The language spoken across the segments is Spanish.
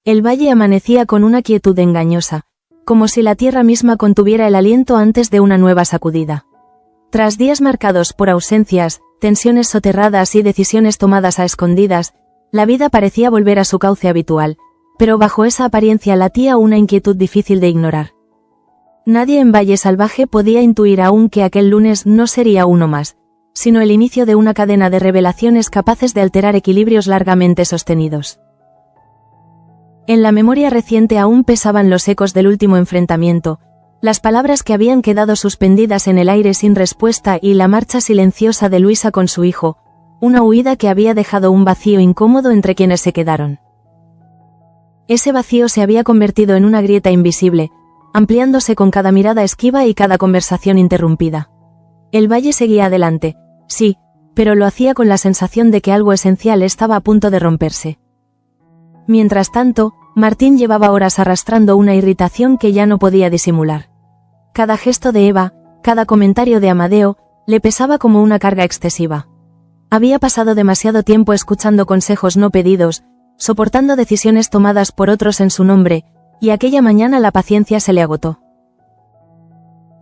El valle amanecía con una quietud engañosa, como si la tierra misma contuviera el aliento antes de una nueva sacudida. Tras días marcados por ausencias, tensiones soterradas y decisiones tomadas a escondidas, la vida parecía volver a su cauce habitual, pero bajo esa apariencia latía una inquietud difícil de ignorar. Nadie en Valle Salvaje podía intuir aún que aquel lunes no sería uno más, sino el inicio de una cadena de revelaciones capaces de alterar equilibrios largamente sostenidos. En la memoria reciente aún pesaban los ecos del último enfrentamiento, las palabras que habían quedado suspendidas en el aire sin respuesta y la marcha silenciosa de Luisa con su hijo, una huida que había dejado un vacío incómodo entre quienes se quedaron. Ese vacío se había convertido en una grieta invisible, ampliándose con cada mirada esquiva y cada conversación interrumpida. El valle seguía adelante, sí, pero lo hacía con la sensación de que algo esencial estaba a punto de romperse. Mientras tanto, Martín llevaba horas arrastrando una irritación que ya no podía disimular. Cada gesto de Eva, cada comentario de Amadeo, le pesaba como una carga excesiva. Había pasado demasiado tiempo escuchando consejos no pedidos, soportando decisiones tomadas por otros en su nombre, y aquella mañana la paciencia se le agotó.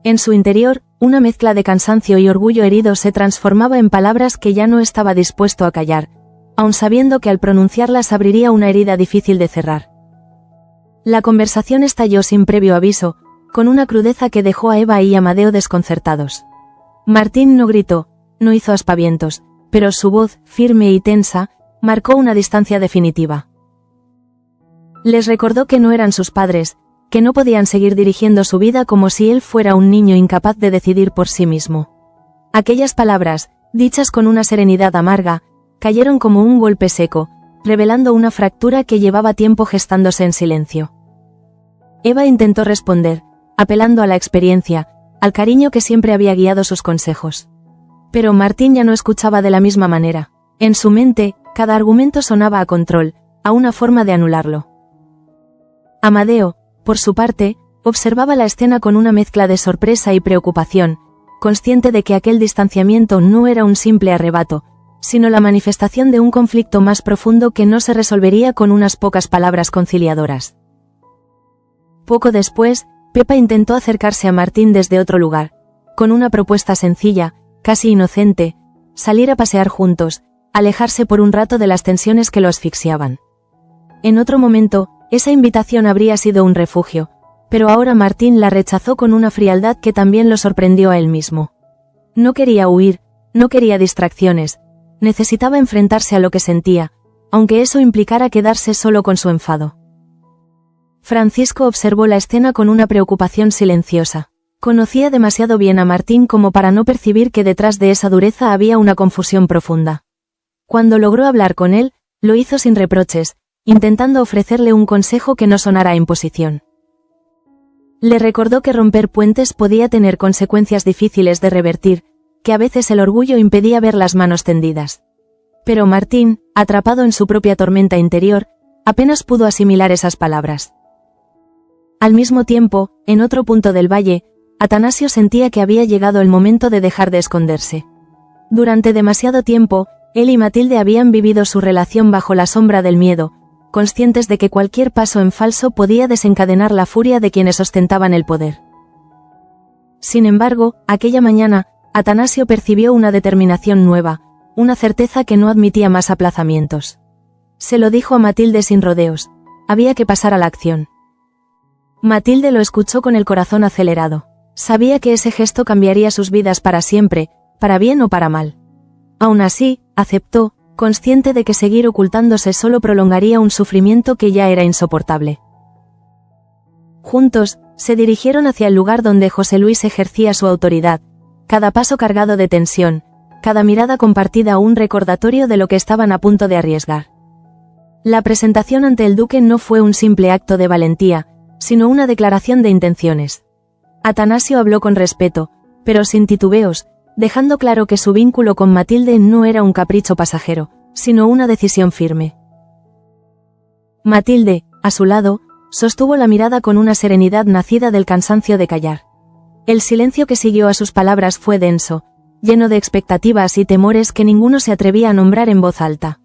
En su interior, una mezcla de cansancio y orgullo herido se transformaba en palabras que ya no estaba dispuesto a callar, aun sabiendo que al pronunciarlas abriría una herida difícil de cerrar. La conversación estalló sin previo aviso, con una crudeza que dejó a Eva y Amadeo desconcertados. Martín no gritó, no hizo aspavientos, pero su voz, firme y tensa, marcó una distancia definitiva. Les recordó que no eran sus padres, que no podían seguir dirigiendo su vida como si él fuera un niño incapaz de decidir por sí mismo. Aquellas palabras, dichas con una serenidad amarga, cayeron como un golpe seco, revelando una fractura que llevaba tiempo gestándose en silencio. Eva intentó responder, apelando a la experiencia, al cariño que siempre había guiado sus consejos. Pero Martín ya no escuchaba de la misma manera. En su mente, cada argumento sonaba a control, a una forma de anularlo. Amadeo, por su parte, observaba la escena con una mezcla de sorpresa y preocupación, consciente de que aquel distanciamiento no era un simple arrebato, sino la manifestación de un conflicto más profundo que no se resolvería con unas pocas palabras conciliadoras. Poco después, Pepa intentó acercarse a Martín desde otro lugar, con una propuesta sencilla, casi inocente: salir a pasear juntos, alejarse por un rato de las tensiones que lo asfixiaban. En otro momento, esa invitación habría sido un refugio, pero ahora Martín la rechazó con una frialdad que también lo sorprendió a él mismo. No quería huir, no quería distracciones, necesitaba enfrentarse a lo que sentía, aunque eso implicara quedarse solo con su enfado. Francisco observó la escena con una preocupación silenciosa. Conocía demasiado bien a Martín como para no percibir que detrás de esa dureza había una confusión profunda. Cuando logró hablar con él, lo hizo sin reproches, intentando ofrecerle un consejo que no sonara a imposición. Le recordó que romper puentes podía tener consecuencias difíciles de revertir, que a veces el orgullo impedía ver las manos tendidas. Pero Martín, atrapado en su propia tormenta interior, apenas pudo asimilar esas palabras. Al mismo tiempo, en otro punto del valle, Atanasio sentía que había llegado el momento de dejar de esconderse. Durante demasiado tiempo, él y Matilde habían vivido su relación bajo la sombra del miedo, conscientes de que cualquier paso en falso podía desencadenar la furia de quienes ostentaban el poder. Sin embargo, aquella mañana, Atanasio percibió una determinación nueva, una certeza que no admitía más aplazamientos. Se lo dijo a Matilde sin rodeos: había que pasar a la acción. Matilde lo escuchó con el corazón acelerado. Sabía que ese gesto cambiaría sus vidas para siempre, para bien o para mal. Aún así, aceptó, consciente de que seguir ocultándose solo prolongaría un sufrimiento que ya era insoportable. Juntos, se dirigieron hacia el lugar donde José Luis ejercía su autoridad, cada paso cargado de tensión, cada mirada compartida un recordatorio de lo que estaban a punto de arriesgar. La presentación ante el duque no fue un simple acto de valentía, sino una declaración de intenciones. Atanasio habló con respeto, pero sin titubeos, dejando claro que su vínculo con Matilde no era un capricho pasajero, sino una decisión firme. Matilde, a su lado, sostuvo la mirada con una serenidad nacida del cansancio de callar. El silencio que siguió a sus palabras fue denso, lleno de expectativas y temores que ninguno se atrevía a nombrar en voz alta.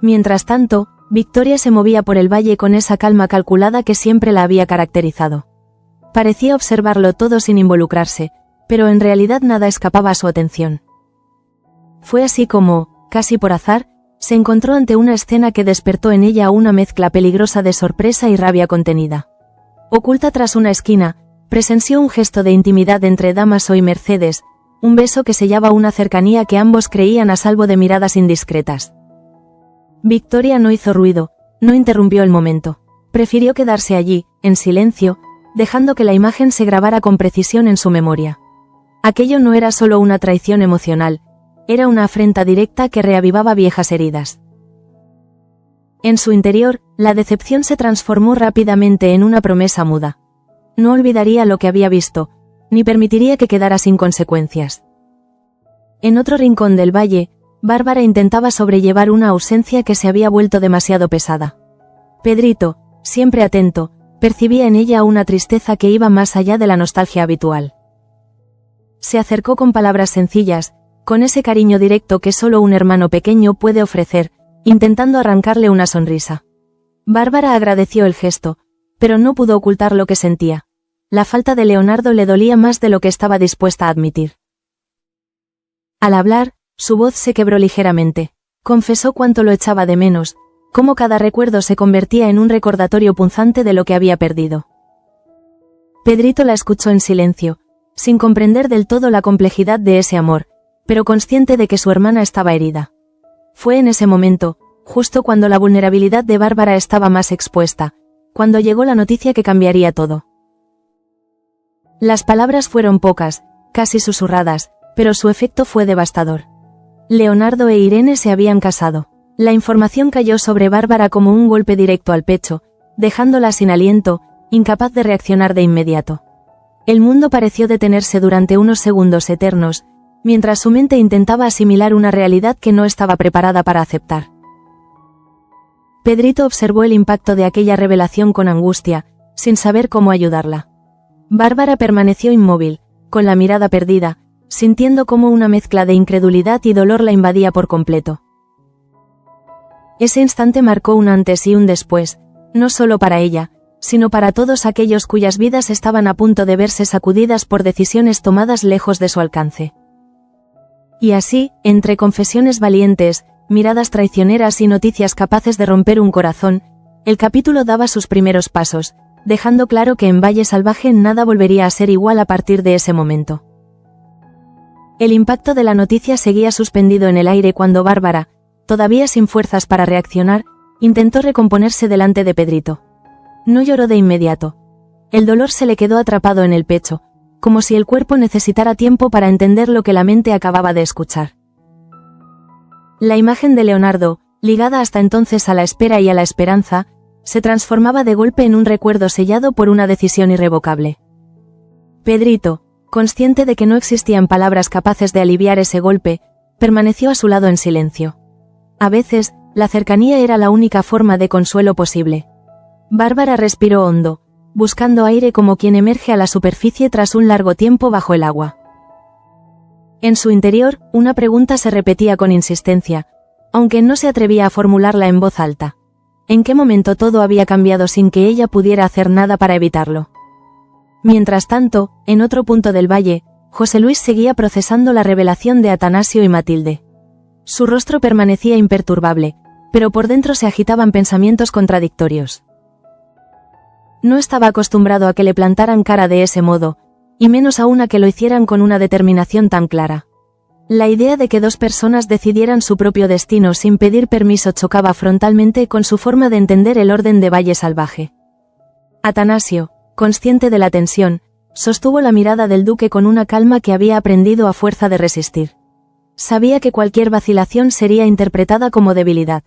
Mientras tanto, Victoria se movía por el valle con esa calma calculada que siempre la había caracterizado. Parecía observarlo todo sin involucrarse, pero en realidad nada escapaba a su atención. Fue así como, casi por azar, se encontró ante una escena que despertó en ella una mezcla peligrosa de sorpresa y rabia contenida. Oculta tras una esquina, presenció un gesto de intimidad entre Dámaso y Mercedes, un beso que sellaba una cercanía que ambos creían a salvo de miradas indiscretas. Victoria no hizo ruido, no interrumpió el momento. Prefirió quedarse allí, en silencio, dejando que la imagen se grabara con precisión en su memoria. Aquello no era solo una traición emocional, era una afrenta directa que reavivaba viejas heridas. En su interior, la decepción se transformó rápidamente en una promesa muda. No olvidaría lo que había visto, ni permitiría que quedara sin consecuencias. En otro rincón del valle, Bárbara intentaba sobrellevar una ausencia que se había vuelto demasiado pesada. Pedrito, siempre atento, percibía en ella una tristeza que iba más allá de la nostalgia habitual. Se acercó con palabras sencillas, con ese cariño directo que solo un hermano pequeño puede ofrecer, intentando arrancarle una sonrisa. Bárbara agradeció el gesto, pero no pudo ocultar lo que sentía. La falta de Leonardo le dolía más de lo que estaba dispuesta a admitir. Al hablar, su voz se quebró ligeramente. Confesó cuánto lo echaba de menos, cómo cada recuerdo se convertía en un recordatorio punzante de lo que había perdido. Pedrito la escuchó en silencio, sin comprender del todo la complejidad de ese amor, pero consciente de que su hermana estaba herida. Fue en ese momento, justo cuando la vulnerabilidad de Bárbara estaba más expuesta, cuando llegó la noticia que cambiaría todo. Las palabras fueron pocas, casi susurradas, pero su efecto fue devastador. Leonardo e Irene se habían casado. La información cayó sobre Bárbara como un golpe directo al pecho, dejándola sin aliento, incapaz de reaccionar de inmediato. El mundo pareció detenerse durante unos segundos eternos, mientras su mente intentaba asimilar una realidad que no estaba preparada para aceptar. Pedrito observó el impacto de aquella revelación con angustia, sin saber cómo ayudarla. Bárbara permaneció inmóvil, con la mirada perdida, sintiendo cómo una mezcla de incredulidad y dolor la invadía por completo. Ese instante marcó un antes y un después, no solo para ella, sino para todos aquellos cuyas vidas estaban a punto de verse sacudidas por decisiones tomadas lejos de su alcance. Y así, entre confesiones valientes, miradas traicioneras y noticias capaces de romper un corazón, el capítulo daba sus primeros pasos, dejando claro que en Valle Salvaje nada volvería a ser igual a partir de ese momento. El impacto de la noticia seguía suspendido en el aire cuando Bárbara, todavía sin fuerzas para reaccionar, intentó recomponerse delante de Pedrito. No lloró de inmediato. El dolor se le quedó atrapado en el pecho, como si el cuerpo necesitara tiempo para entender lo que la mente acababa de escuchar. La imagen de Leonardo, ligada hasta entonces a la espera y a la esperanza, se transformaba de golpe en un recuerdo sellado por una decisión irrevocable. Pedrito, consciente de que no existían palabras capaces de aliviar ese golpe, permaneció a su lado en silencio. A veces, la cercanía era la única forma de consuelo posible. Bárbara respiró hondo, buscando aire como quien emerge a la superficie tras un largo tiempo bajo el agua. En su interior, una pregunta se repetía con insistencia, aunque no se atrevía a formularla en voz alta. ¿En qué momento todo había cambiado sin que ella pudiera hacer nada para evitarlo? Mientras tanto, en otro punto del valle, José Luis seguía procesando la revelación de Atanasio y Matilde. Su rostro permanecía imperturbable, pero por dentro se agitaban pensamientos contradictorios. No estaba acostumbrado a que le plantaran cara de ese modo, y menos aún a que lo hicieran con una determinación tan clara. La idea de que dos personas decidieran su propio destino sin pedir permiso chocaba frontalmente con su forma de entender el orden de Valle Salvaje. Atanasio, consciente de la tensión, sostuvo la mirada del duque con una calma que había aprendido a fuerza de resistir. Sabía que cualquier vacilación sería interpretada como debilidad.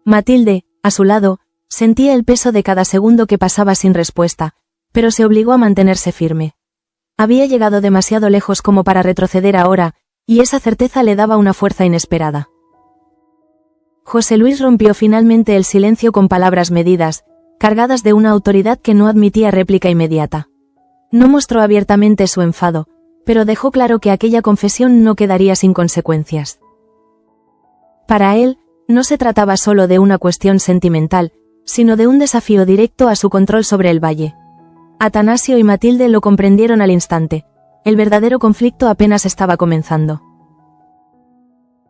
Matilde, a su lado, sentía el peso de cada segundo que pasaba sin respuesta, pero se obligó a mantenerse firme. Había llegado demasiado lejos como para retroceder ahora, y esa certeza le daba una fuerza inesperada. José Luis rompió finalmente el silencio con palabras medidas, cargadas de una autoridad que no admitía réplica inmediata. No mostró abiertamente su enfado, pero dejó claro que aquella confesión no quedaría sin consecuencias. Para él, No se trataba solo de una cuestión sentimental, sino de un desafío directo a su control sobre el valle. Atanasio y Matilde lo comprendieron al instante. El verdadero conflicto apenas estaba comenzando.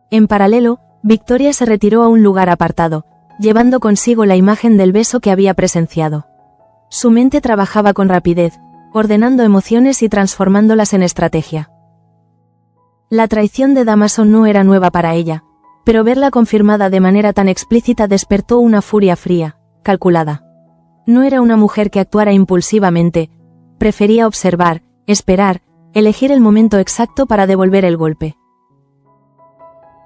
En paralelo, Victoria se retiró a un lugar apartado, llevando consigo la imagen del beso que había presenciado. Su mente trabajaba con rapidez, ordenando emociones y transformándolas en estrategia. La traición de Dámaso no era nueva para ella, pero verla confirmada de manera tan explícita despertó una furia fría, calculada. No era una mujer que actuara impulsivamente, prefería observar, esperar, elegir el momento exacto para devolver el golpe.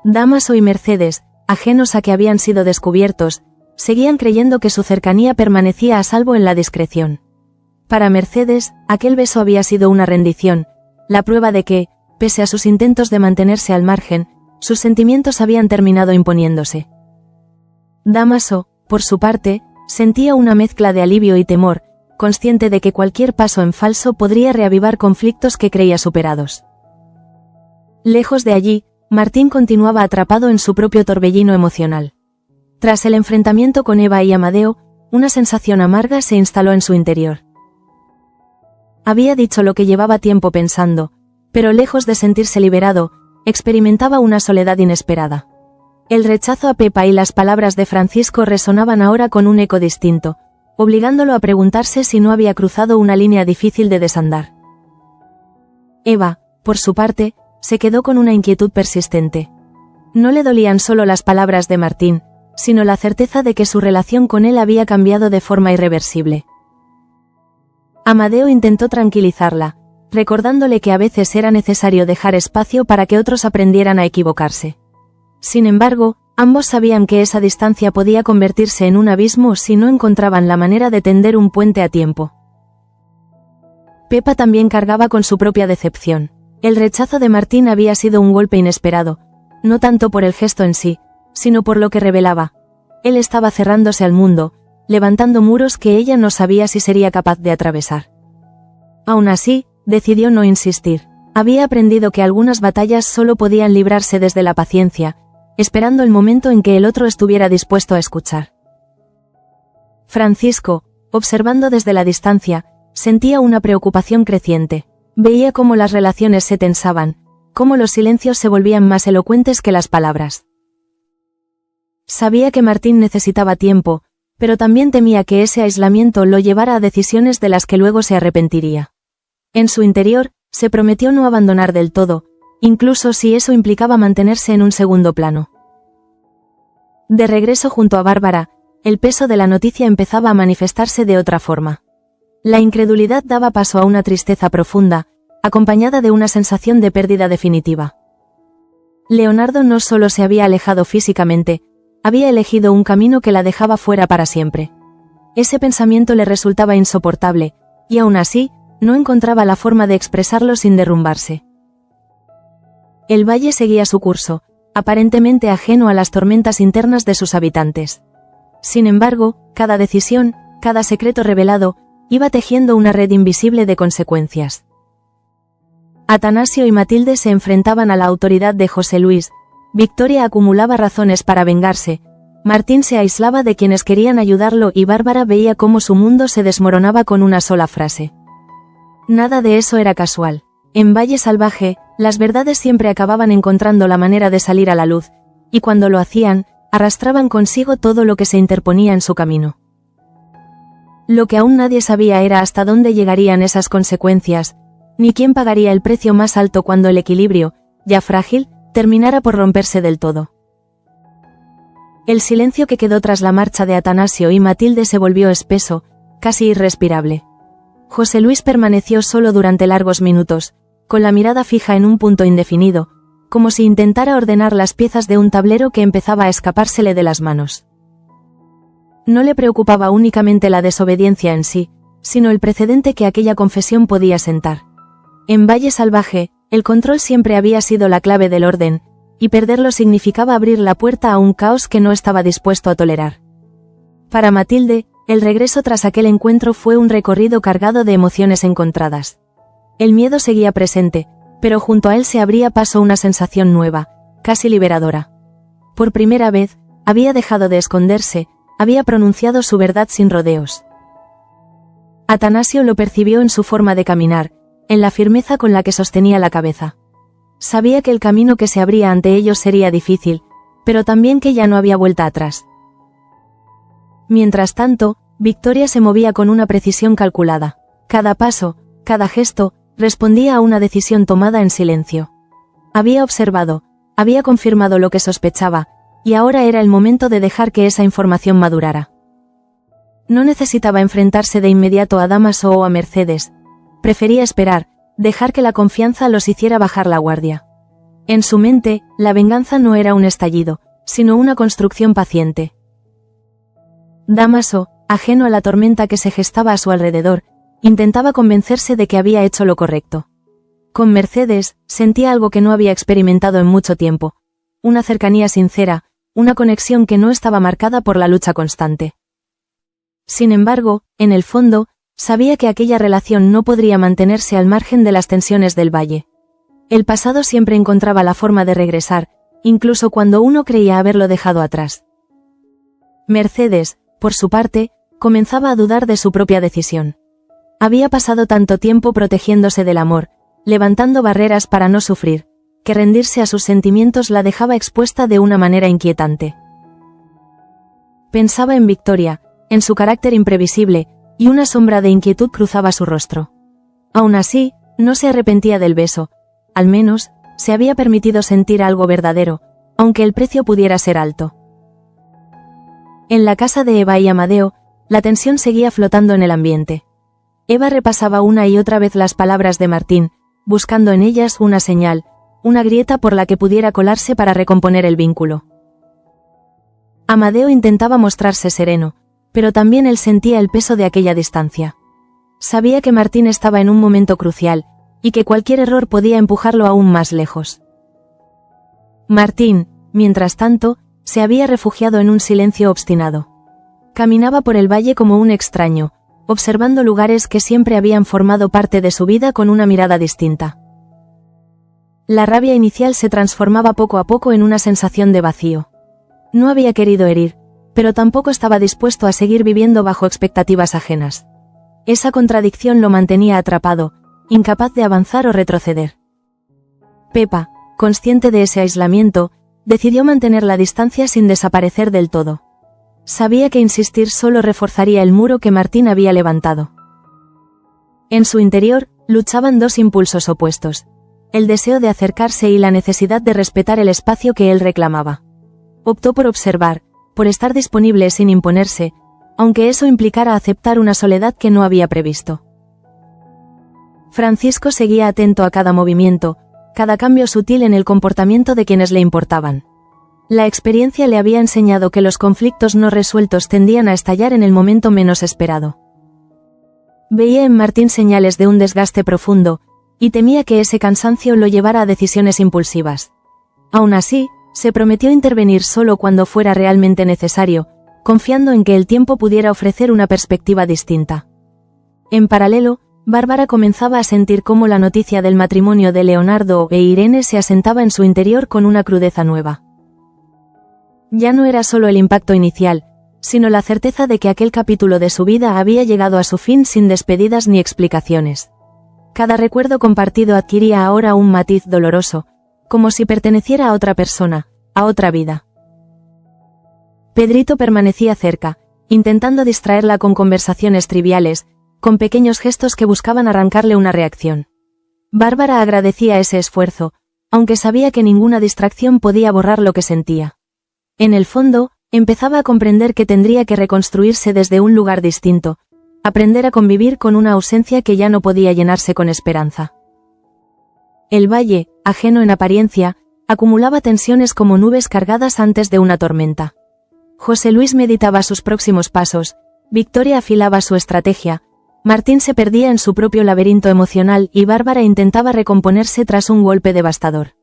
Dámaso y Mercedes, ajenos a que habían sido descubiertos, seguían creyendo que su cercanía permanecía a salvo en la discreción. Para Mercedes, aquel beso había sido una rendición, la prueba de que, pese a sus intentos de mantenerse al margen, sus sentimientos habían terminado imponiéndose. Dámaso, por su parte, sentía una mezcla de alivio y temor, consciente de que cualquier paso en falso podría reavivar conflictos que creía superados. Lejos de allí, Martín continuaba atrapado en su propio torbellino emocional. Tras el enfrentamiento con Eva y Amadeo, una sensación amarga se instaló en su interior. Había dicho lo que llevaba tiempo pensando, pero lejos de sentirse liberado, experimentaba una soledad inesperada. El rechazo a Pepa y las palabras de Francisco resonaban ahora con un eco distinto, obligándolo a preguntarse si no había cruzado una línea difícil de desandar. Eva, por su parte, se quedó con una inquietud persistente. No le dolían solo las palabras de Martín, sino la certeza de que su relación con él había cambiado de forma irreversible. Amadeo intentó tranquilizarla, recordándole que a veces era necesario dejar espacio para que otros aprendieran a equivocarse. Sin embargo, ambos sabían que esa distancia podía convertirse en un abismo si no encontraban la manera de tender un puente a tiempo. Pepa también cargaba con su propia decepción. El rechazo de Martín había sido un golpe inesperado, no tanto por el gesto en sí, sino por lo que revelaba. Él estaba cerrándose al mundo, levantando muros que ella no sabía si sería capaz de atravesar. Aún así, decidió no insistir. Había aprendido que algunas batallas solo podían librarse desde la paciencia, esperando el momento en que el otro estuviera dispuesto a escuchar. Francisco, observando desde la distancia, sentía una preocupación creciente. Veía cómo las relaciones se tensaban, cómo los silencios se volvían más elocuentes que las palabras. Sabía que Martín necesitaba tiempo, pero también temía que ese aislamiento lo llevara a decisiones de las que luego se arrepentiría. En su interior, se prometió no abandonar del todo, incluso si eso implicaba mantenerse en un segundo plano. De regreso junto a Bárbara, el peso de la noticia empezaba a manifestarse de otra forma. La incredulidad daba paso a una tristeza profunda, acompañada de una sensación de pérdida definitiva. Leonardo no solo se había alejado físicamente, había elegido un camino que la dejaba fuera para siempre. Ese pensamiento le resultaba insoportable, y aún así, no encontraba la forma de expresarlo sin derrumbarse. El valle seguía su curso, aparentemente ajeno a las tormentas internas de sus habitantes. Sin embargo, cada decisión, cada secreto revelado, iba tejiendo una red invisible de consecuencias. Atanasio y Matilde se enfrentaban a la autoridad de José Luis, Victoria acumulaba razones para vengarse, Martín se aislaba de quienes querían ayudarlo y Bárbara veía cómo su mundo se desmoronaba con una sola frase. Nada de eso era casual. En Valle Salvaje, las verdades siempre acababan encontrando la manera de salir a la luz, y cuando lo hacían, arrastraban consigo todo lo que se interponía en su camino. Lo que aún nadie sabía era hasta dónde llegarían esas consecuencias, ni quién pagaría el precio más alto cuando el equilibrio, ya frágil, terminara por romperse del todo. El silencio que quedó tras la marcha de Atanasio y Matilde se volvió espeso, casi irrespirable. José Luis permaneció solo durante largos minutos, con la mirada fija en un punto indefinido, como si intentara ordenar las piezas de un tablero que empezaba a escapársele de las manos. No le preocupaba únicamente la desobediencia en sí, sino el precedente que aquella confesión podía sentar. En Valle Salvaje, el control siempre había sido la clave del orden, y perderlo significaba abrir la puerta a un caos que no estaba dispuesto a tolerar. Para Matilde, el regreso tras aquel encuentro fue un recorrido cargado de emociones encontradas. El miedo seguía presente, pero junto a él se abría paso una sensación nueva, casi liberadora. Por primera vez, había dejado de esconderse, había pronunciado su verdad sin rodeos. Atanasio lo percibió en su forma de caminar, en la firmeza con la que sostenía la cabeza. Sabía que el camino que se abría ante ellos sería difícil, pero también que ya no había vuelta atrás. Mientras tanto, Victoria se movía con una precisión calculada. Cada paso, cada gesto, respondía a una decisión tomada en silencio. Había observado, había confirmado lo que sospechaba, y ahora era el momento de dejar que esa información madurara. No necesitaba enfrentarse de inmediato a Dámaso o a Mercedes. Prefería esperar, dejar que la confianza los hiciera bajar la guardia. En su mente, la venganza no era un estallido, sino una construcción paciente. Dámaso, ajeno a la tormenta que se gestaba a su alrededor, intentaba convencerse de que había hecho lo correcto. Con Mercedes, sentía algo que no había experimentado en mucho tiempo. Una cercanía sincera, una conexión que no estaba marcada por la lucha constante. Sin embargo, en el fondo, sabía que aquella relación no podría mantenerse al margen de las tensiones del valle. El pasado siempre encontraba la forma de regresar, incluso cuando uno creía haberlo dejado atrás. Mercedes, por su parte, comenzaba a dudar de su propia decisión. Había pasado tanto tiempo protegiéndose del amor, levantando barreras para no sufrir, que rendirse a sus sentimientos la dejaba expuesta de una manera inquietante. Pensaba en Victoria, en su carácter imprevisible, y una sombra de inquietud cruzaba su rostro. Aún así, no se arrepentía del beso, al menos, se había permitido sentir algo verdadero, aunque el precio pudiera ser alto. En la casa de Eva y Amadeo, la tensión seguía flotando en el ambiente. Eva repasaba una y otra vez las palabras de Martín, buscando en ellas una señal, una grieta por la que pudiera colarse para recomponer el vínculo. Amadeo intentaba mostrarse sereno, pero también él sentía el peso de aquella distancia. Sabía que Martín estaba en un momento crucial, y que cualquier error podía empujarlo aún más lejos. Martín, mientras tanto, se había refugiado en un silencio obstinado. Caminaba por el valle como un extraño, observando lugares que siempre habían formado parte de su vida con una mirada distinta. La rabia inicial se transformaba poco a poco en una sensación de vacío. No había querido herir, pero tampoco estaba dispuesto a seguir viviendo bajo expectativas ajenas. Esa contradicción lo mantenía atrapado, incapaz de avanzar o retroceder. Pepa, consciente de ese aislamiento, decidió mantener la distancia sin desaparecer del todo. Sabía que insistir solo reforzaría el muro que Martín había levantado. En su interior, luchaban dos impulsos opuestos: el deseo de acercarse y la necesidad de respetar el espacio que él reclamaba. Optó por observar, por estar disponible sin imponerse, aunque eso implicara aceptar una soledad que no había previsto. Francisco seguía atento a cada movimiento, cada cambio sutil en el comportamiento de quienes le importaban. La experiencia le había enseñado que los conflictos no resueltos tendían a estallar en el momento menos esperado. Veía en Martín señales de un desgaste profundo, y temía que ese cansancio lo llevara a decisiones impulsivas. Aún así, se prometió intervenir solo cuando fuera realmente necesario, confiando en que el tiempo pudiera ofrecer una perspectiva distinta. En paralelo, Bárbara comenzaba a sentir cómo la noticia del matrimonio de Leonardo e Irene se asentaba en su interior con una crudeza nueva. Ya no era solo el impacto inicial, sino la certeza de que aquel capítulo de su vida había llegado a su fin sin despedidas ni explicaciones. Cada recuerdo compartido adquiría ahora un matiz doloroso, como si perteneciera a otra persona, a otra vida. Pedrito permanecía cerca, intentando distraerla con conversaciones triviales, con pequeños gestos que buscaban arrancarle una reacción. Bárbara agradecía ese esfuerzo, aunque sabía que ninguna distracción podía borrar lo que sentía. En el fondo, empezaba a comprender que tendría que reconstruirse desde un lugar distinto, aprender a convivir con una ausencia que ya no podía llenarse con esperanza. El valle, ajeno en apariencia, acumulaba tensiones como nubes cargadas antes de una tormenta. José Luis meditaba sus próximos pasos, Victoria afilaba su estrategia, Martín se perdía en su propio laberinto emocional y Bárbara intentaba recomponerse tras un golpe devastador.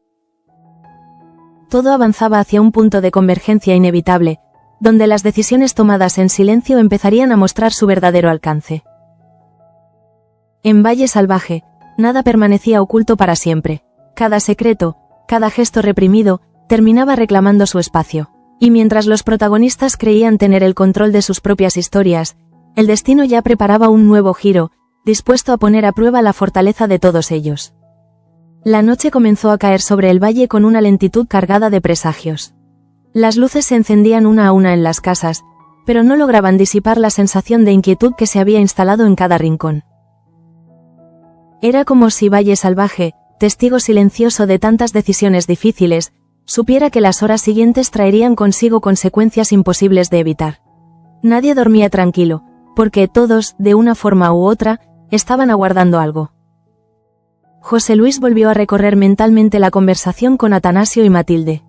Todo avanzaba hacia un punto de convergencia inevitable, donde las decisiones tomadas en silencio empezarían a mostrar su verdadero alcance. En Valle Salvaje, nada permanecía oculto para siempre. Cada secreto, cada gesto reprimido, terminaba reclamando su espacio. Y mientras los protagonistas creían tener el control de sus propias historias, el destino ya preparaba un nuevo giro, dispuesto a poner a prueba la fortaleza de todos ellos. La noche comenzó a caer sobre el valle con una lentitud cargada de presagios. Las luces se encendían una a una en las casas, pero no lograban disipar la sensación de inquietud que se había instalado en cada rincón. Era como si Valle Salvaje, testigo silencioso de tantas decisiones difíciles, supiera que las horas siguientes traerían consigo consecuencias imposibles de evitar. Nadie dormía tranquilo, porque todos, de una forma u otra, estaban aguardando algo. José Luis volvió a recorrer mentalmente la conversación con Atanasio y Matilde.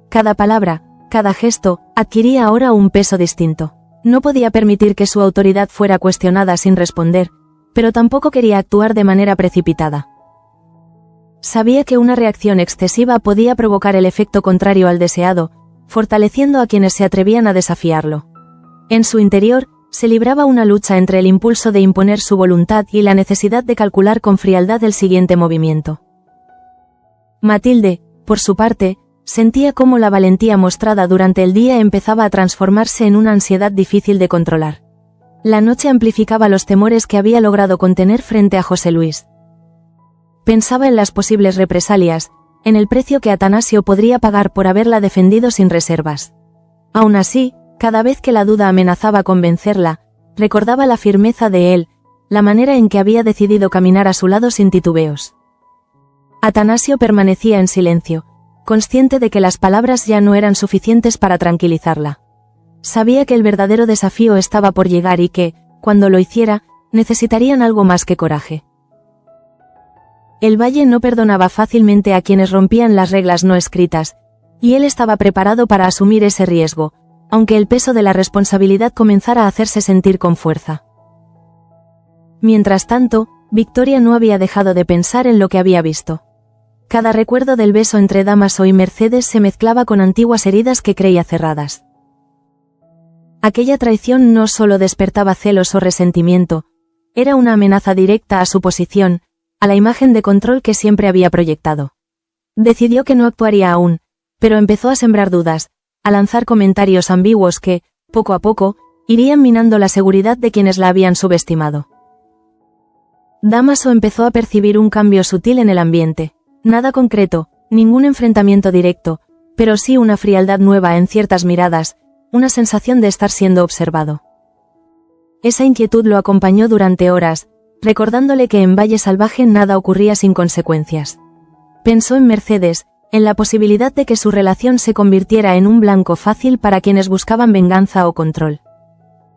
Cada palabra, cada gesto, adquiría ahora un peso distinto. No podía permitir que su autoridad fuera cuestionada sin responder, pero tampoco quería actuar de manera precipitada. Sabía que una reacción excesiva podía provocar el efecto contrario al deseado, fortaleciendo a quienes se atrevían a desafiarlo. En su interior, se libraba una lucha entre el impulso de imponer su voluntad y la necesidad de calcular con frialdad el siguiente movimiento. Matilde, por su parte, sentía cómo la valentía mostrada durante el día empezaba a transformarse en una ansiedad difícil de controlar. La noche amplificaba los temores que había logrado contener frente a José Luis. Pensaba en las posibles represalias, en el precio que Atanasio podría pagar por haberla defendido sin reservas. Aún así, cada vez que la duda amenazaba con vencerla, recordaba la firmeza de él, la manera en que había decidido caminar a su lado sin titubeos. Atanasio permanecía en silencio, consciente de que las palabras ya no eran suficientes para tranquilizarla. Sabía que el verdadero desafío estaba por llegar y que, cuando lo hiciera, necesitarían algo más que coraje. El valle no perdonaba fácilmente a quienes rompían las reglas no escritas, y él estaba preparado para asumir ese riesgo, aunque el peso de la responsabilidad comenzara a hacerse sentir con fuerza. Mientras tanto, Victoria no había dejado de pensar en lo que había visto. Cada recuerdo del beso entre Dámaso y Mercedes se mezclaba con antiguas heridas que creía cerradas. Aquella traición no solo despertaba celos o resentimiento, era una amenaza directa a su posición, a la imagen de control que siempre había proyectado. Decidió que no actuaría aún, pero empezó a sembrar dudas, a lanzar comentarios ambiguos que, poco a poco, irían minando la seguridad de quienes la habían subestimado. Dámaso empezó a percibir un cambio sutil en el ambiente, nada concreto, ningún enfrentamiento directo, pero sí una frialdad nueva en ciertas miradas, una sensación de estar siendo observado. Esa inquietud lo acompañó durante horas, recordándole que en Valle Salvaje nada ocurría sin consecuencias. Pensó en Mercedes, en la posibilidad de que su relación se convirtiera en un blanco fácil para quienes buscaban venganza o control.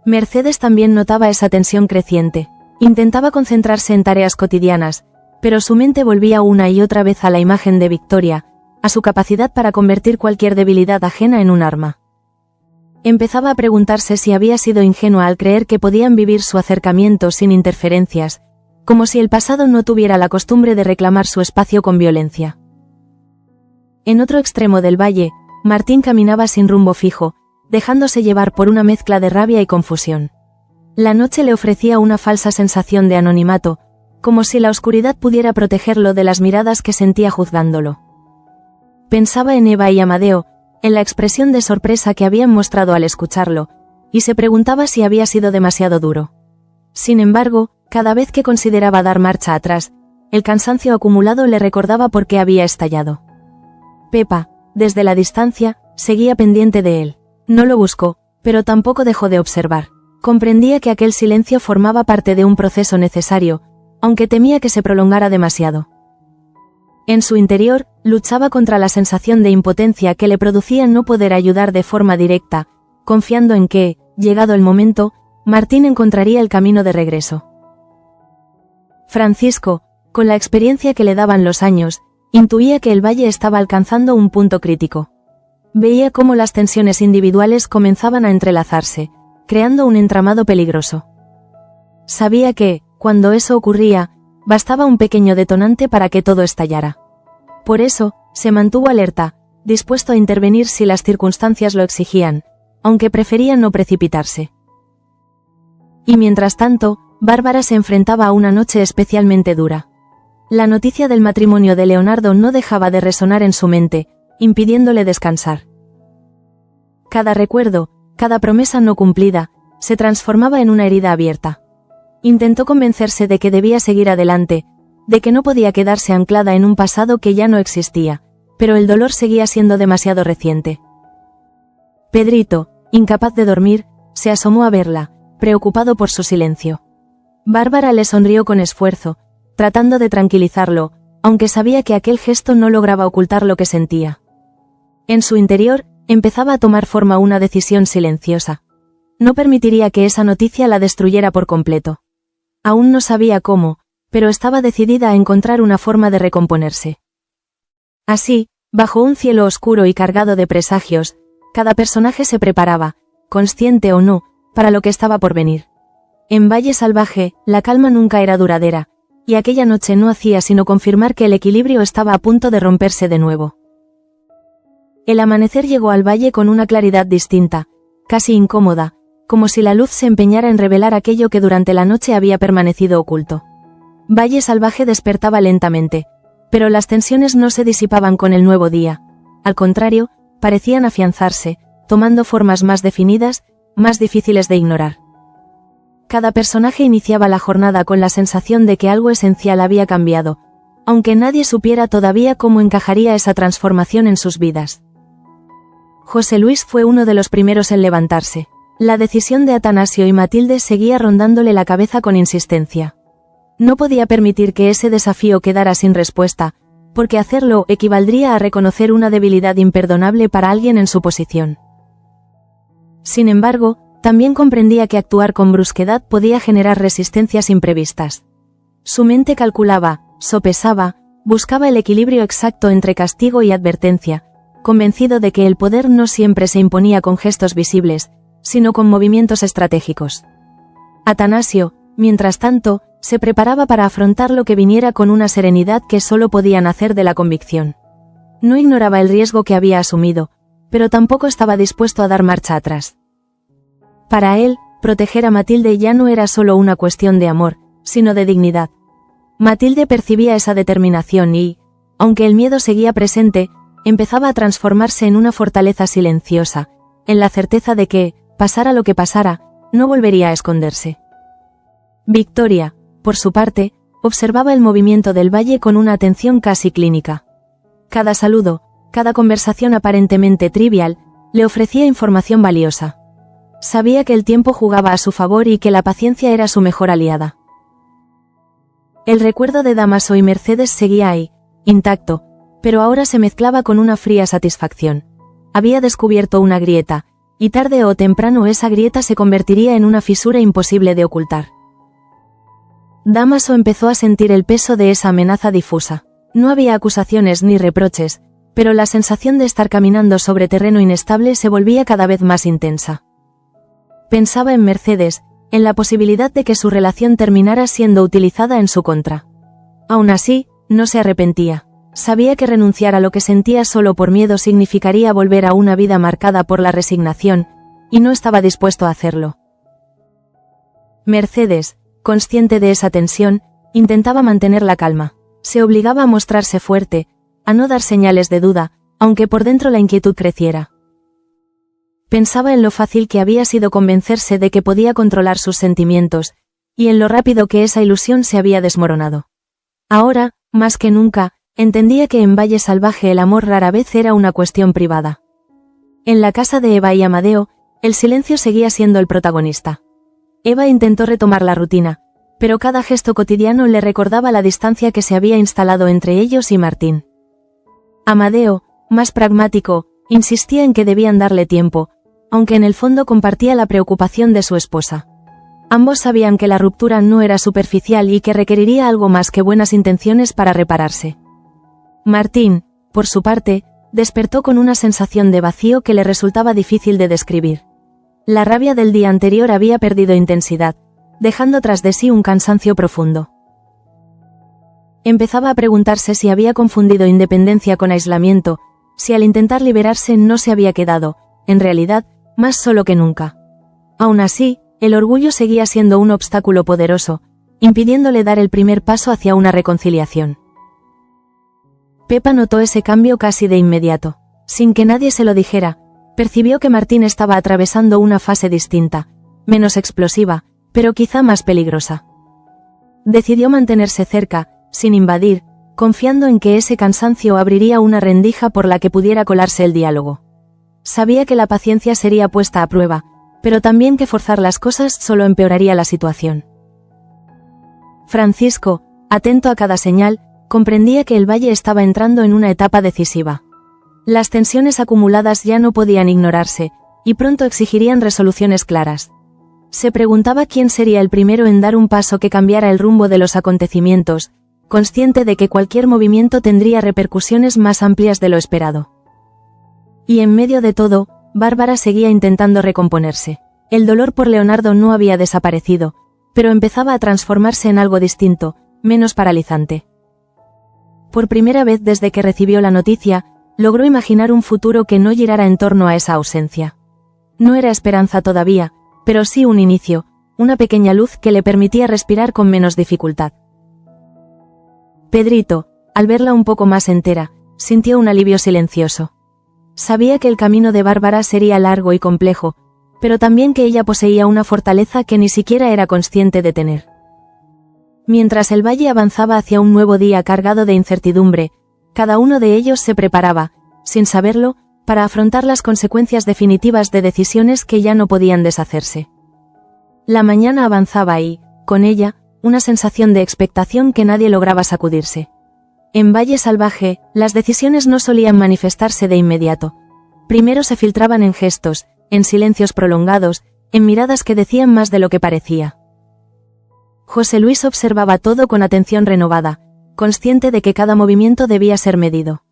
Mercedes también notaba esa tensión creciente. Intentaba concentrarse en tareas cotidianas, pero su mente volvía una y otra vez a la imagen de Victoria, a su capacidad para convertir cualquier debilidad ajena en un arma. Empezaba a preguntarse si había sido ingenua al creer que podían vivir su acercamiento sin interferencias, como si el pasado no tuviera la costumbre de reclamar su espacio con violencia. En otro extremo del valle, Martín caminaba sin rumbo fijo, dejándose llevar por una mezcla de rabia y confusión. La noche le ofrecía una falsa sensación de anonimato, como si la oscuridad pudiera protegerlo de las miradas que sentía juzgándolo. Pensaba en Eva y Amadeo, en la expresión de sorpresa que habían mostrado al escucharlo, y se preguntaba si había sido demasiado duro. Sin embargo, cada vez que consideraba dar marcha atrás, el cansancio acumulado le recordaba por qué había estallado. Pepa, desde la distancia, seguía pendiente de él. No lo buscó, pero tampoco dejó de observar. Comprendía que aquel silencio formaba parte de un proceso necesario, aunque temía que se prolongara demasiado. En su interior, luchaba contra la sensación de impotencia que le producía no poder ayudar de forma directa, confiando en que, llegado el momento, Martín encontraría el camino de regreso. Francisco, con la experiencia que le daban los años, intuía que el valle estaba alcanzando un punto crítico. Veía cómo las tensiones individuales comenzaban a entrelazarse, creando un entramado peligroso. Sabía que, cuando eso ocurría, bastaba un pequeño detonante para que todo estallara. Por eso, se mantuvo alerta, dispuesto a intervenir si las circunstancias lo exigían, aunque prefería no precipitarse. Y mientras tanto, Bárbara se enfrentaba a una noche especialmente dura. La noticia del matrimonio de Leonardo no dejaba de resonar en su mente, impidiéndole descansar. Cada recuerdo, cada promesa no cumplida, se transformaba en una herida abierta. Intentó convencerse de que debía seguir adelante, de que no podía quedarse anclada en un pasado que ya no existía, pero el dolor seguía siendo demasiado reciente. Pedrito, incapaz de dormir, se asomó a verla, preocupado por su silencio. Bárbara le sonrió con esfuerzo, tratando de tranquilizarlo, aunque sabía que aquel gesto no lograba ocultar lo que sentía. En su interior, empezaba a tomar forma una decisión silenciosa. No permitiría que esa noticia la destruyera por completo. Aún no sabía cómo, pero estaba decidida a encontrar una forma de recomponerse. Así, bajo un cielo oscuro y cargado de presagios, cada personaje se preparaba, consciente o no, para lo que estaba por venir. En Valle Salvaje, la calma nunca era duradera, y aquella noche no hacía sino confirmar que el equilibrio estaba a punto de romperse de nuevo. El amanecer llegó al valle con una claridad distinta, casi incómoda, como si la luz se empeñara en revelar aquello que durante la noche había permanecido oculto. Valle Salvaje despertaba lentamente, pero las tensiones no se disipaban con el nuevo día. Al contrario, parecían afianzarse, tomando formas más definidas, más difíciles de ignorar. Cada personaje iniciaba la jornada con la sensación de que algo esencial había cambiado, aunque nadie supiera todavía cómo encajaría esa transformación en sus vidas. José Luis fue uno de los primeros en levantarse. La decisión de Atanasio y Matilde seguía rondándole la cabeza con insistencia. No podía permitir que ese desafío quedara sin respuesta, porque hacerlo equivaldría a reconocer una debilidad imperdonable para alguien en su posición. Sin embargo, también comprendía que actuar con brusquedad podía generar resistencias imprevistas. Su mente calculaba, sopesaba, buscaba el equilibrio exacto entre castigo y advertencia, convencido de que el poder no siempre se imponía con gestos visibles, sino con movimientos estratégicos. Atanasio, mientras tanto, se preparaba para afrontar lo que viniera con una serenidad que solo podía nacer de la convicción. No ignoraba el riesgo que había asumido, pero tampoco estaba dispuesto a dar marcha atrás. Para él, proteger a Matilde ya no era solo una cuestión de amor, sino de dignidad. Matilde percibía esa determinación y, aunque el miedo seguía presente, empezaba a transformarse en una fortaleza silenciosa, en la certeza de que, pasara lo que pasara, no volvería a esconderse. Victoria, por su parte, observaba el movimiento del valle con una atención casi clínica. Cada saludo, cada conversación aparentemente trivial, le ofrecía información valiosa. Sabía que el tiempo jugaba a su favor y que la paciencia era su mejor aliada. El recuerdo de Dámaso y Mercedes seguía ahí, intacto, pero ahora se mezclaba con una fría satisfacción. Había descubierto una grieta, y tarde o temprano esa grieta se convertiría en una fisura imposible de ocultar. Dámaso empezó a sentir el peso de esa amenaza difusa. No había acusaciones ni reproches, pero la sensación de estar caminando sobre terreno inestable se volvía cada vez más intensa. Pensaba en Mercedes, en la posibilidad de que su relación terminara siendo utilizada en su contra. Aún así, no se arrepentía. Sabía que renunciar a lo que sentía solo por miedo significaría volver a una vida marcada por la resignación, y no estaba dispuesto a hacerlo. Mercedes, consciente de esa tensión, intentaba mantener la calma. Se obligaba a mostrarse fuerte, a no dar señales de duda, aunque por dentro la inquietud creciera. Pensaba en lo fácil que había sido convencerse de que podía controlar sus sentimientos, y en lo rápido que esa ilusión se había desmoronado. Ahora, más que nunca, entendía que en Valle Salvaje el amor rara vez era una cuestión privada. En la casa de Eva y Amadeo, el silencio seguía siendo el protagonista. Eva intentó retomar la rutina, pero cada gesto cotidiano le recordaba la distancia que se había instalado entre ellos y Martín. Amadeo, más pragmático, insistía en que debían darle tiempo, aunque en el fondo compartía la preocupación de su esposa. Ambos sabían que la ruptura no era superficial y que requeriría algo más que buenas intenciones para repararse. Martín, por su parte, despertó con una sensación de vacío que le resultaba difícil de describir. La rabia del día anterior había perdido intensidad, dejando tras de sí un cansancio profundo. Empezaba a preguntarse si había confundido independencia con aislamiento, si al intentar liberarse no se había quedado, en realidad, más solo que nunca. Aún así, el orgullo seguía siendo un obstáculo poderoso, impidiéndole dar el primer paso hacia una reconciliación. Pepa notó ese cambio casi de inmediato. Sin que nadie se lo dijera, Percibió que Martín estaba atravesando una fase distinta, menos explosiva, pero quizá más peligrosa. Decidió mantenerse cerca, sin invadir, confiando en que ese cansancio abriría una rendija por la que pudiera colarse el diálogo. Sabía que la paciencia sería puesta a prueba, pero también que forzar las cosas solo empeoraría la situación. Francisco, atento a cada señal, comprendía que el valle estaba entrando en una etapa decisiva. Las tensiones acumuladas ya no podían ignorarse, y pronto exigirían resoluciones claras. Se preguntaba quién sería el primero en dar un paso que cambiara el rumbo de los acontecimientos, consciente de que cualquier movimiento tendría repercusiones más amplias de lo esperado. Y en medio de todo, Bárbara seguía intentando recomponerse. El dolor por Leonardo no había desaparecido, pero empezaba a transformarse en algo distinto, menos paralizante. Por primera vez desde que recibió la noticia, logró imaginar un futuro que no girara en torno a esa ausencia. No era esperanza todavía, pero sí un inicio, una pequeña luz que le permitía respirar con menos dificultad. Pedrito, al verla un poco más entera, sintió un alivio silencioso. Sabía que el camino de Bárbara sería largo y complejo, pero también que ella poseía una fortaleza que ni siquiera era consciente de tener. Mientras el valle avanzaba hacia un nuevo día cargado de incertidumbre, cada uno de ellos se preparaba, sin saberlo, para afrontar las consecuencias definitivas de decisiones que ya no podían deshacerse. La mañana avanzaba y, con ella, una sensación de expectación que nadie lograba sacudirse. En Valle Salvaje, las decisiones no solían manifestarse de inmediato. Primero se filtraban en gestos, en silencios prolongados, en miradas que decían más de lo que parecía. José Luis observaba todo con atención renovada, consciente de que cada movimiento debía ser medido.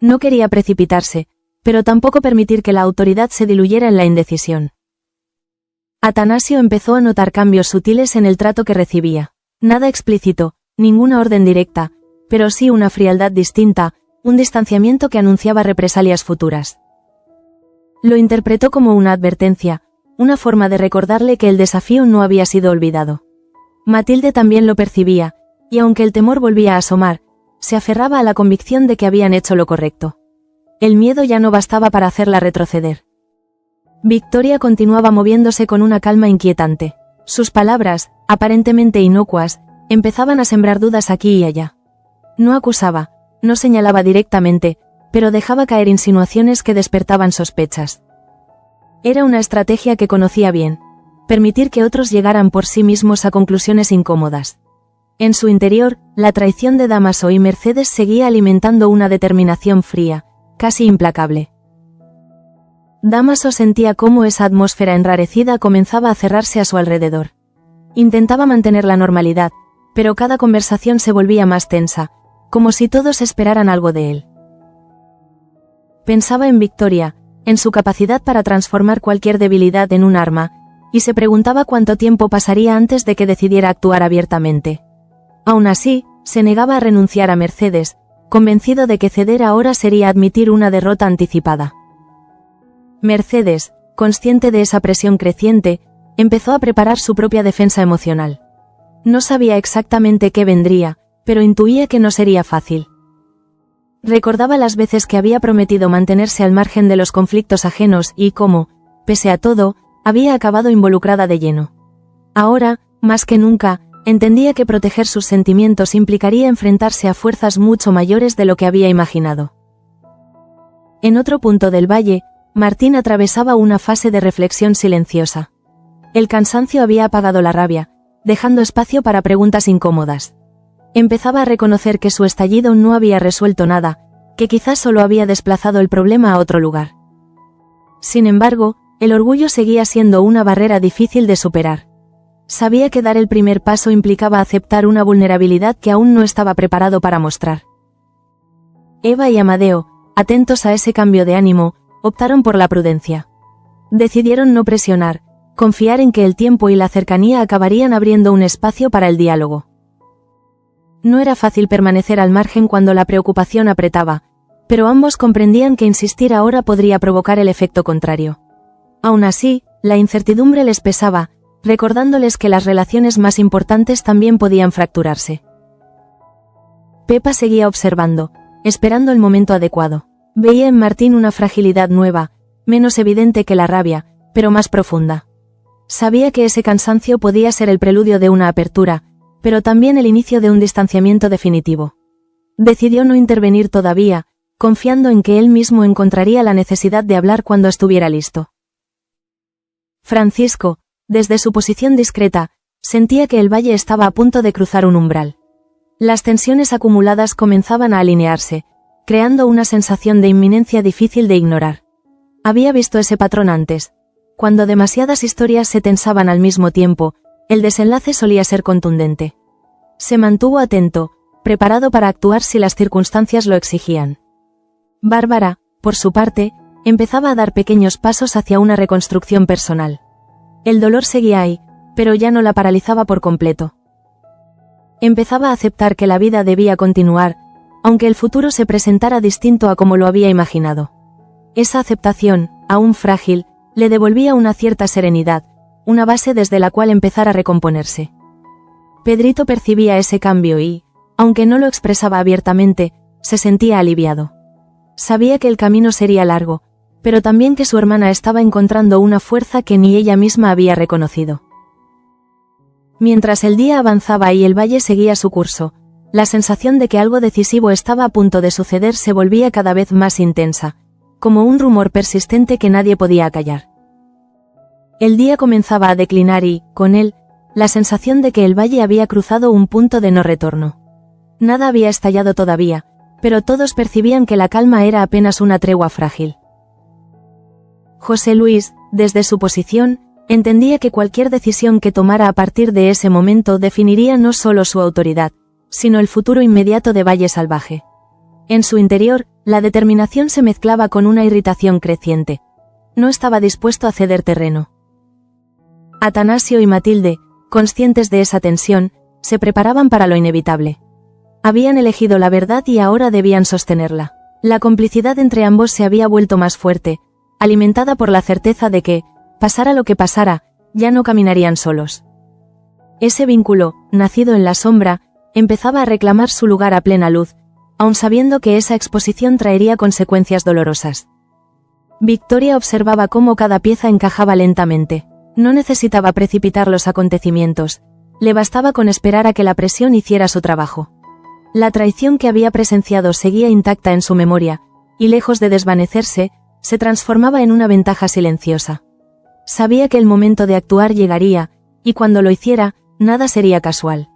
No quería precipitarse, pero tampoco permitir que la autoridad se diluyera en la indecisión. Atanasio empezó a notar cambios sutiles en el trato que recibía. Nada explícito, ninguna orden directa, pero sí una frialdad distinta, un distanciamiento que anunciaba represalias futuras. Lo interpretó como una advertencia, una forma de recordarle que el desafío no había sido olvidado. Matilde también lo percibía, y aunque el temor volvía a asomar, se aferraba a la convicción de que habían hecho lo correcto. El miedo ya no bastaba para hacerla retroceder. Victoria continuaba moviéndose con una calma inquietante. Sus palabras, aparentemente inocuas, empezaban a sembrar dudas aquí y allá. No acusaba, no señalaba directamente, pero dejaba caer insinuaciones que despertaban sospechas. Era una estrategia que conocía bien: permitir que otros llegaran por sí mismos a conclusiones incómodas. En su interior, la traición de Dámaso y Mercedes seguía alimentando una determinación fría, casi implacable. Dámaso sentía cómo esa atmósfera enrarecida comenzaba a cerrarse a su alrededor. Intentaba mantener la normalidad, pero cada conversación se volvía más tensa, como si todos esperaran algo de él. Pensaba en Victoria, en su capacidad para transformar cualquier debilidad en un arma, y se preguntaba cuánto tiempo pasaría antes de que decidiera actuar abiertamente. Aún así, se negaba a renunciar a Mercedes, convencido de que ceder ahora sería admitir una derrota anticipada. Mercedes, consciente de esa presión creciente, empezó a preparar su propia defensa emocional. No sabía exactamente qué vendría, pero intuía que no sería fácil. Recordaba las veces que había prometido mantenerse al margen de los conflictos ajenos y cómo, pese a todo, había acabado involucrada de lleno. Ahora, más que nunca, entendía que proteger sus sentimientos implicaría enfrentarse a fuerzas mucho mayores de lo que había imaginado. En otro punto del valle, Martín atravesaba una fase de reflexión silenciosa. El cansancio había apagado la rabia, dejando espacio para preguntas incómodas. Empezaba a reconocer que su estallido no había resuelto nada, que quizás solo había desplazado el problema a otro lugar. Sin embargo, el orgullo seguía siendo una barrera difícil de superar. Sabía que dar el primer paso implicaba aceptar una vulnerabilidad que aún no estaba preparado para mostrar. Eva y Amadeo, atentos a ese cambio de ánimo, optaron por la prudencia. Decidieron no presionar, confiar en que el tiempo y la cercanía acabarían abriendo un espacio para el diálogo. No era fácil permanecer al margen cuando la preocupación apretaba, pero ambos comprendían que insistir ahora podría provocar el efecto contrario. Aún así, la incertidumbre les pesaba, recordándoles que las relaciones más importantes también podían fracturarse. Pepa seguía observando, esperando el momento adecuado. Veía en Martín una fragilidad nueva, menos evidente que la rabia, pero más profunda. Sabía que ese cansancio podía ser el preludio de una apertura, pero también el inicio de un distanciamiento definitivo. Decidió no intervenir todavía, confiando en que él mismo encontraría la necesidad de hablar cuando estuviera listo. Francisco, desde su posición discreta, sentía que el valle estaba a punto de cruzar un umbral. Las tensiones acumuladas comenzaban a alinearse, creando una sensación de inminencia difícil de ignorar. Había visto ese patrón antes. Cuando demasiadas historias se tensaban al mismo tiempo, el desenlace solía ser contundente. Se mantuvo atento, preparado para actuar si las circunstancias lo exigían. Bárbara, por su parte, empezaba a dar pequeños pasos hacia una reconstrucción personal. El dolor seguía ahí, pero ya no la paralizaba por completo. Empezaba a aceptar que la vida debía continuar, aunque el futuro se presentara distinto a como lo había imaginado. Esa aceptación, aún frágil, le devolvía una cierta serenidad, una base desde la cual empezar a recomponerse. Pedrito percibía ese cambio y, aunque no lo expresaba abiertamente, se sentía aliviado. Sabía que el camino sería largo, pero también que su hermana estaba encontrando una fuerza que ni ella misma había reconocido. Mientras el día avanzaba y el valle seguía su curso, la sensación de que algo decisivo estaba a punto de suceder se volvía cada vez más intensa, como un rumor persistente que nadie podía acallar. El día comenzaba a declinar y, con él, la sensación de que el valle había cruzado un punto de no retorno. Nada había estallado todavía, pero todos percibían que la calma era apenas una tregua frágil. José Luis, desde su posición, entendía que cualquier decisión que tomara a partir de ese momento definiría no solo su autoridad, sino el futuro inmediato de Valle Salvaje. En su interior, la determinación se mezclaba con una irritación creciente. No estaba dispuesto a ceder terreno. Atanasio y Matilde, conscientes de esa tensión, se preparaban para lo inevitable. Habían elegido la verdad y ahora debían sostenerla. La complicidad entre ambos se había vuelto más fuerte, alimentada por la certeza de que, pasara lo que pasara, ya no caminarían solos. Ese vínculo, nacido en la sombra, empezaba a reclamar su lugar a plena luz, aun sabiendo que esa exposición traería consecuencias dolorosas. Victoria observaba cómo cada pieza encajaba lentamente. No necesitaba precipitar los acontecimientos, le bastaba con esperar a que la presión hiciera su trabajo. La traición que había presenciado seguía intacta en su memoria, y lejos de desvanecerse, se transformaba en una ventaja silenciosa. Sabía que el momento de actuar llegaría, y cuando lo hiciera, nada sería casual.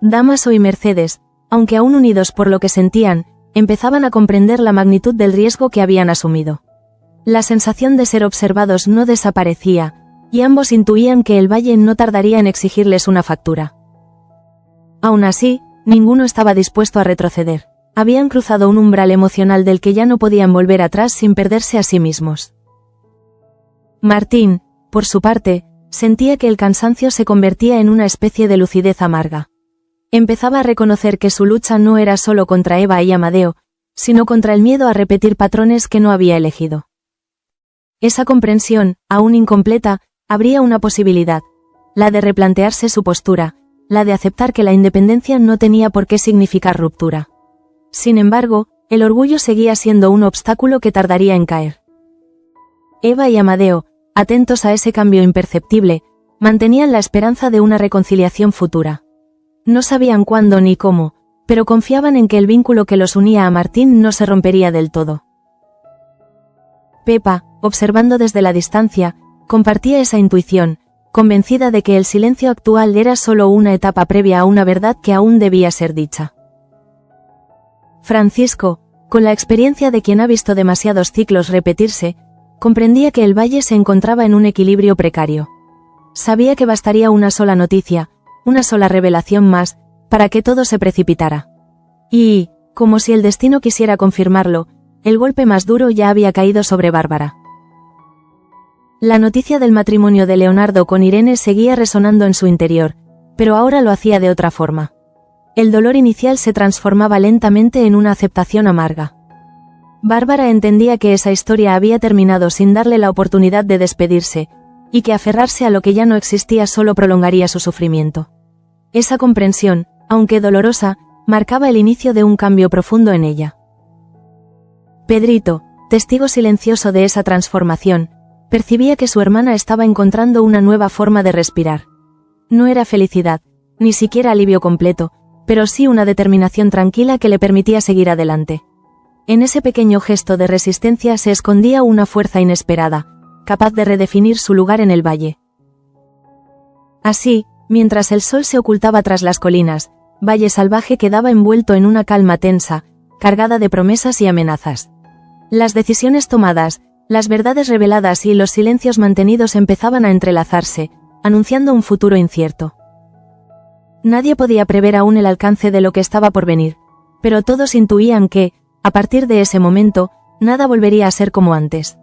Dámaso y Mercedes, aunque aún unidos por lo que sentían, empezaban a comprender la magnitud del riesgo que habían asumido. La sensación de ser observados no desaparecía, y ambos intuían que el valle no tardaría en exigirles una factura. Aún así, ninguno estaba dispuesto a retroceder. Habían cruzado un umbral emocional del que ya no podían volver atrás sin perderse a sí mismos. Martín, por su parte, sentía que el cansancio se convertía en una especie de lucidez amarga. Empezaba a reconocer que su lucha no era solo contra Eva y Amadeo, sino contra el miedo a repetir patrones que no había elegido. Esa comprensión, aún incompleta, abría una posibilidad, la de replantearse su postura, la de aceptar que la independencia no tenía por qué significar ruptura. Sin embargo, el orgullo seguía siendo un obstáculo que tardaría en caer. Eva y Amadeo, atentos a ese cambio imperceptible, mantenían la esperanza de una reconciliación futura. No sabían cuándo ni cómo, pero confiaban en que el vínculo que los unía a Martín no se rompería del todo. Pepa, observando desde la distancia, compartía esa intuición, convencida de que el silencio actual era solo una etapa previa a una verdad que aún debía ser dicha. Francisco, con la experiencia de quien ha visto demasiados ciclos repetirse, comprendía que el valle se encontraba en un equilibrio precario. Sabía que bastaría una sola noticia, una sola revelación más, para que todo se precipitara. Y, como si el destino quisiera confirmarlo, el golpe más duro ya había caído sobre Bárbara. La noticia del matrimonio de Leonardo con Irene seguía resonando en su interior, pero ahora lo hacía de otra forma. El dolor inicial se transformaba lentamente en una aceptación amarga. Bárbara entendía que esa historia había terminado sin darle la oportunidad de despedirse, y que aferrarse a lo que ya no existía solo prolongaría su sufrimiento. Esa comprensión, aunque dolorosa, marcaba el inicio de un cambio profundo en ella. Pedrito, testigo silencioso de esa transformación, percibía que su hermana estaba encontrando una nueva forma de respirar. No era felicidad, ni siquiera alivio completo, pero sí una determinación tranquila que le permitía seguir adelante. En ese pequeño gesto de resistencia se escondía una fuerza inesperada, capaz de redefinir su lugar en el valle. Así, mientras el sol se ocultaba tras las colinas, Valle Salvaje quedaba envuelto en una calma tensa, cargada de promesas y amenazas. Las decisiones tomadas, las verdades reveladas y los silencios mantenidos empezaban a entrelazarse, anunciando un futuro incierto. Nadie podía prever aún el alcance de lo que estaba por venir, pero todos intuían que, a partir de ese momento, nada volvería a ser como antes.